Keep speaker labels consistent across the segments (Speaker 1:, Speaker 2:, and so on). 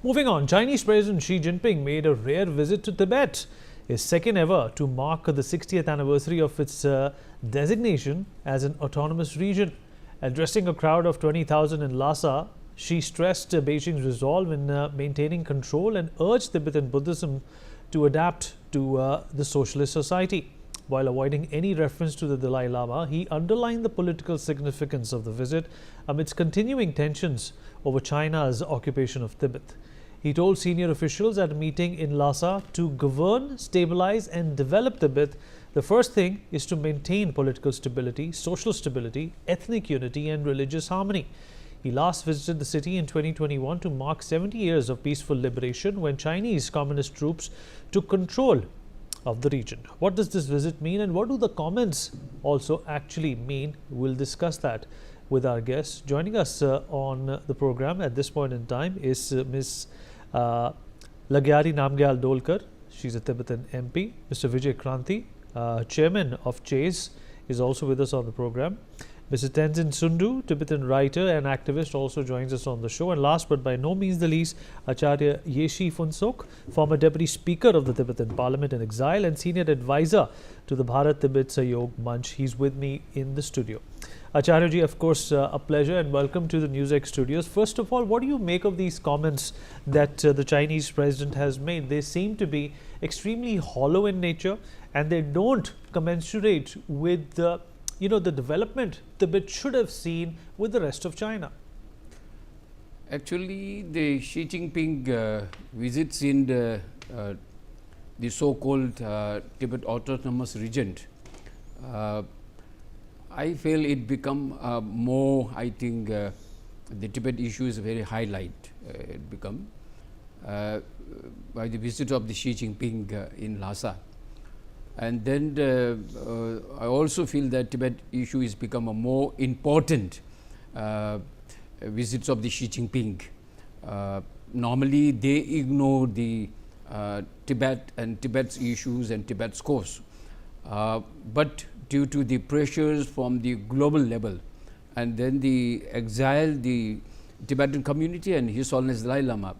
Speaker 1: Moving on, Chinese President Xi Jinping made a rare visit to Tibet, his second ever, to mark the 60th anniversary of its designation as an autonomous region. Addressing a crowd of 20,000 in Lhasa, Xi stressed Beijing's resolve in maintaining control and urged Tibetan Buddhism to adapt to the socialist society. While avoiding any reference to the Dalai Lama, he underlined the political significance of the visit amidst continuing tensions over China's occupation of Tibet. He told senior officials at a meeting in Lhasa to govern, stabilize and develop Tibet. The first thing is to maintain political stability, social stability, ethnic unity and religious harmony. He last visited the city in 2021 to mark 70 years of peaceful liberation when Chinese communist troops took control of the region. What does this visit mean and what do the comments also actually mean? We'll discuss that with our guests. Joining us on the program at this point in time is Ms. Lagyari Namgyal Dolkar. She's a Tibetan MP. Mr. Vijay Kranti, Chairman of CHASE, is also with us on the program. Mr. Tenzin Sundu, Tibetan writer and activist, also joins us on the show. And last but by no means the least, Acharya Yeshi Phuntsok, former Deputy Speaker of the Tibetan Parliament in exile and Senior Advisor to the Bharat-Tibet Sahyog Manch. He's with me in the studio. Acharya ji, of course, a pleasure and welcome to the Newsx studios. First of all, what do you make of these comments that the Chinese president has made? They seem to be extremely hollow in nature and they don't commensurate with the development Tibet should have seen with the rest of China.
Speaker 2: Actually, the Xi Jinping visits in the so-called Tibet autonomous region, I feel it become more, I think the Tibet issue is a very highlight, it become by the visit of the Xi Jinping in Lhasa. And then I also feel that Tibet issue has become a more important visits of the Xi Jinping. Normally, they ignore the Tibet and Tibet's issues and Tibet's cause. But due to the pressures from the global level and then the exile, the Tibetan community and His Holiness Dalai Lama,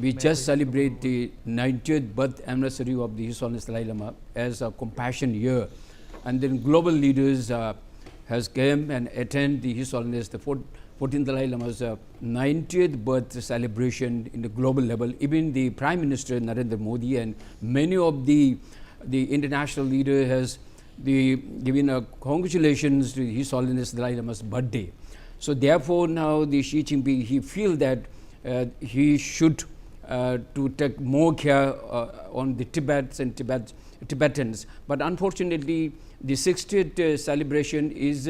Speaker 2: we just celebrate the 90th birth anniversary of the His Holiness Dalai Lama as a compassion year, and then global leaders has came and attend the His Holiness the 14th Dalai Lama's 90th birth celebration in the global level. Even the Prime Minister Narendra Modi and many of the international leader has given congratulations to His Holiness Dalai Lama's birthday. So therefore now the Xi Jinping, he feel that he should to take more care on the Tibets and Tibetans, but unfortunately the 60th celebration is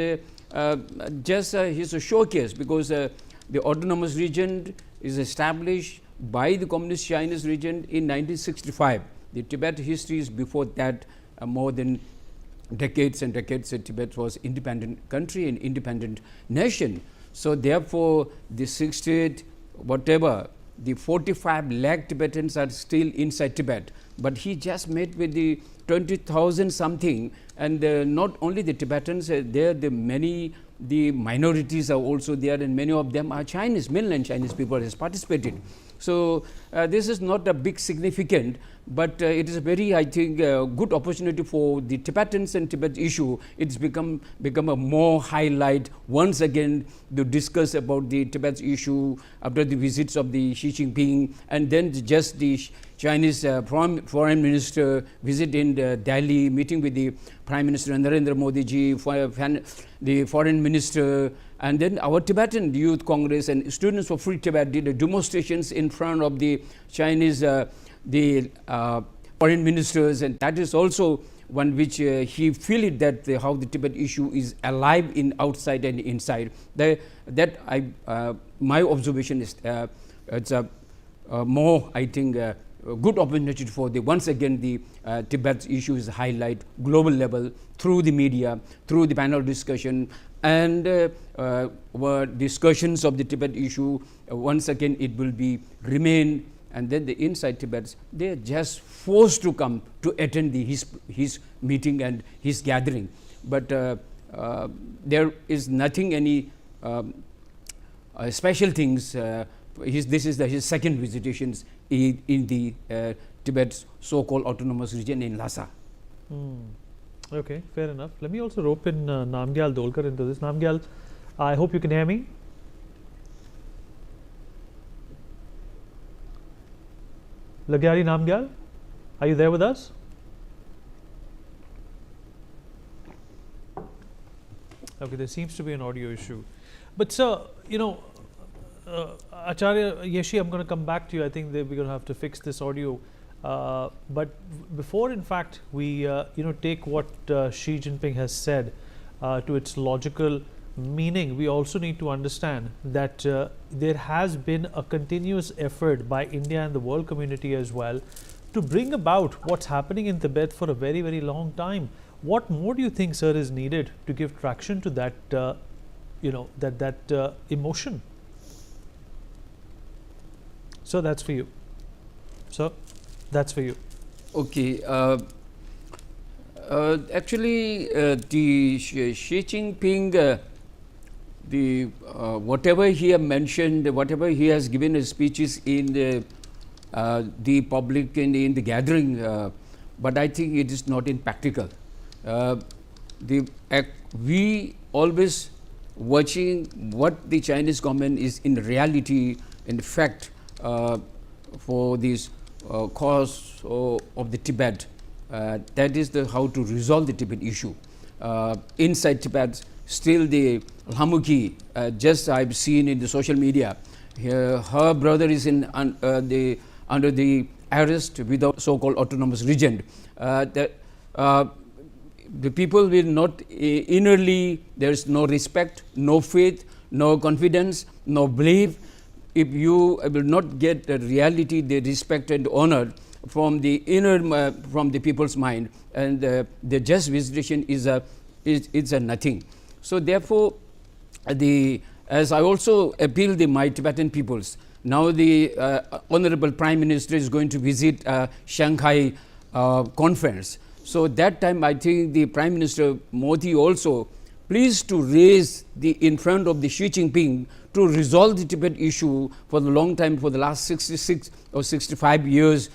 Speaker 2: just his showcase, because the autonomous region is established by the Communist Chinese region in 1965. The Tibet history is before that more than decades and decades. Tibet was independent country and independent nation. So therefore the 60th whatever, the 45 lakh Tibetans are still inside Tibet, but he just met with the 20,000 something, and not only the Tibetans, there the many the minorities are also there, and many of them are Chinese, mainland Chinese people has participated. So this is not a big significant, but it is a very, I think, good opportunity for the Tibetans and Tibet issue. It's become a more highlight once again to discuss about the Tibet issue after the visits of the Xi Jinping, and then just the Chinese foreign minister visit in Delhi, meeting with the Prime Minister Narendra Modi ji, the foreign minister, and then our Tibetan Youth Congress and Students for Free Tibet did demonstrations in front of the Chinese foreign ministers, and that is also one which he feel it that how the Tibet issue is alive in outside and inside. My observation is it's a more, I think, good opportunity for the once again the Tibet issue is highlight global level through the media, through the panel discussion, and discussions of the Tibet issue. Once again it will be remain, and then the inside Tibets, they are just forced to come to attend his meeting and his gathering. But there is nothing any special things this is his second visitations in the Tibet's so-called autonomous region in Lhasa.
Speaker 1: Okay, fair enough. Let me also rope in Namgyal Dolkar into this. Namgyal, I hope you can hear me. Lagyari Namgyal, are you there with us? Okay, there seems to be an audio issue. But sir, you know, Acharya Yeshi, I'm going to come back to you. I think that we're going to have to fix this audio. But before, in fact, we take what Xi Jinping has said to its logical meaning, we also need to understand that there has been a continuous effort by India and the world community as well to bring about what's happening in Tibet for a very, very long time. What more do you think, sir, is needed to give traction to that, that emotion? So that's for you. So that's for you.
Speaker 2: Okay. Actually, the Xi Jinping, whatever he has mentioned, whatever he has given his speeches in the public and in the gathering, but I think it is not in practical. We always watching what the Chinese government is in reality, in fact, for this cause of the Tibet. That is how to resolve the Tibet issue. Inside Tibet, still the Lamuki, just I've seen in the social media, her brother is under the arrest without so-called autonomous region. The people will not innerly, there is no respect, no faith, no confidence, no belief. If you will not get the reality, the respect and honor from the inner, from the people's mind, and the just visitation is a nothing. So therefore, as I also appeal my Tibetan peoples, now the Honorable Prime Minister is going to visit Shanghai conference. So that time I think the Prime Minister Modi also pleased to raise in front of the Xi Jinping to resolve the Tibet issue for the long time, for the last 66 or 65 years.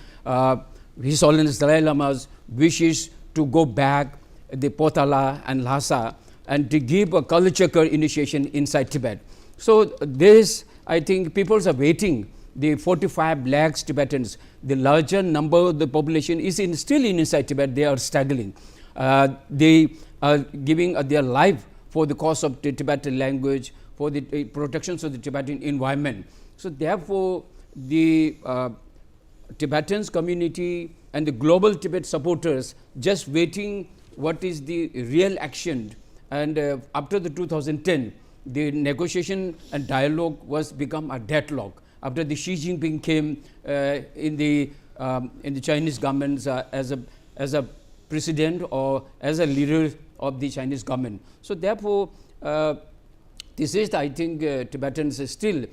Speaker 2: His Holiness Dalai Lama's wishes to go back the Potala and Lhasa and to give a culture initiation inside Tibet. So this, I think peoples are waiting. The 45 lakhs Tibetans, the larger number of the population is still inside Tibet. They are struggling. They are giving their life for the cause of the Tibetan language, for the protections of the Tibetan environment. So therefore, the Tibetans community and the global Tibet supporters just waiting what is the real action. And after the 2010, the negotiation and dialogue was become a deadlock. After the Xi Jinping came in the Chinese government as a president or as a leader of the Chinese government. So therefore, this is, I think, Tibetans still,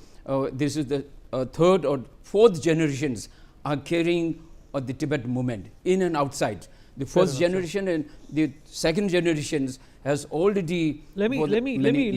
Speaker 2: this is the third or fourth generations are carrying the Tibet movement in and outside. The first generation and the second generations has already.
Speaker 1: Let me